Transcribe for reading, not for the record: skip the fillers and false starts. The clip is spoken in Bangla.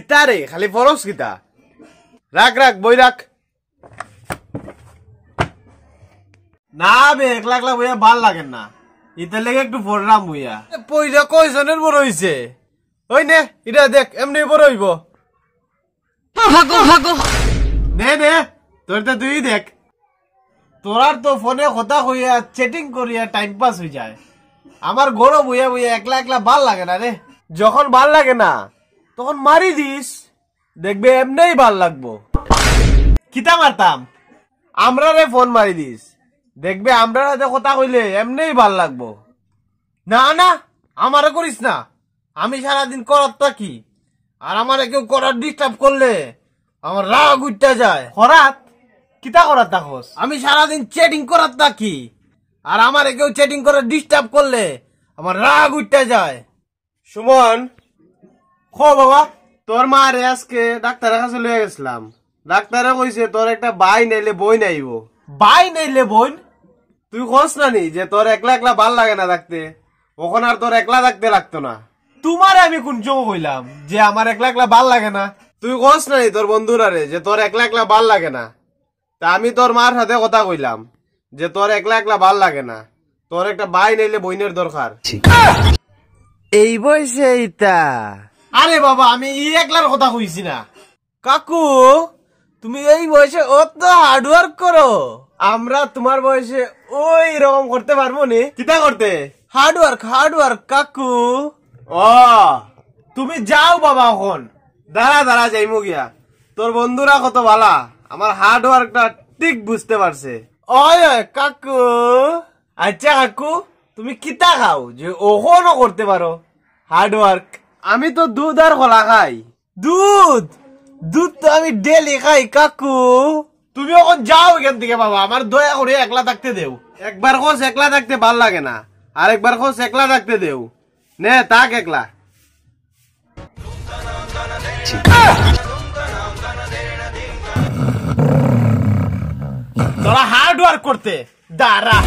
কিতা রে খালি ফরস কিতা রাখ রাখ বই রাখ না বে একলা একলা বইয়া ভাল লাগেন না ইতার লেগে একটু পড়লাম বইয়া পয়সা কয়জনের বড় হইছে ওই নে এটা দেখ এমনি বড় হইব নে নে তোরটা তুই দেখ তোরার তো ফোনে কথা কইয়া চ্যাটিং করিয়া টাইম পাস হয়ে যায় আমার গরম বইয়া বইয়া একলা একলা ভাল লাগে না রে যখন ভাল লাগে না তখন মারি দিস দেখবে এমনিই ভাল লাগবো কিতা মারতাম আমরা রে ফোন মারি দিস দেখবে আমরা রাতে কথা কইলে এমনিই ভাল লাগবো না না আমারে করিস না আমি সারাদিন করার থাকি আর আমারে কেউ করার ডিস্টার্ব করলে আমার রাগ উঠতে যায় করাত কিতা করার থাকস আমি সারাদিন চ্যাটিং করার থাকি আর আমারে কেউ চ্যাটিং করে ডিস্টার্ব করলে আমার রাগ উঠতে যায় সুমন খো বাবা তোর মা রে আজকে ডাক্তারের কাছে লয়ে গেছিলাম ডাক্তারে কইছে তোর একটা ভাই নাইলে বই নাইব ভাই নাইলে বোন তুই খোঁজ না নি যে তোর একলা একলা ভাল লাগে না থাকতে ওখান আর তোর একলা থাকতে লাগতো না তোমারে আমি কোন চোখ কইলাম যে আমার একলা একলা ভাল লাগে না তুই খোঁজ না নি তোর বন্ধুরা রে যে তোর একলা একলা ভাল লাগে না তা আমি তোর মার সাথে কথা কইলাম যে তোর একলা একলা ভাল লাগে না তোর একটা ভাই নাইলে বইনের দরকার এই বয়সে এইটা আরে বাবা আমি একলার কথা কইছি না কাকু তুমি এই বয়সে অত হার্ডওয়ার্ক করো আমরা তোমার বয়সে ওই রকম করতে পারবো নি কিতা করতে হার্ডওয়ার্ক কাকু ও তুমি যাও বাবা এখন দাঁড়া দাঁড়া যাইমু গিয়া তোর বন্ধুরা কত ভালা আমার হার্ডওয়ার্কটা ঠিক বুঝতে পারছে ওই কাকু আচ্ছা কাকু তুমি কিতা খাও যে ওখানও করতে পারো হার্ডওয়ার্ক আমি তো দুধ আর কলা খাই দুধ তো আমি ডেলি খাই কাকু তুমি এখন যাও এখান থেকে বাবা আমার দয়া করে একলা থাকতে দেও একবার কোস একলা থাকতে ভাল লাগে না আর একবার কোস একলা থাকতে দেও নে তাক একলা তোরা হার্ড ওয়ার্ক করতে দাঁড়া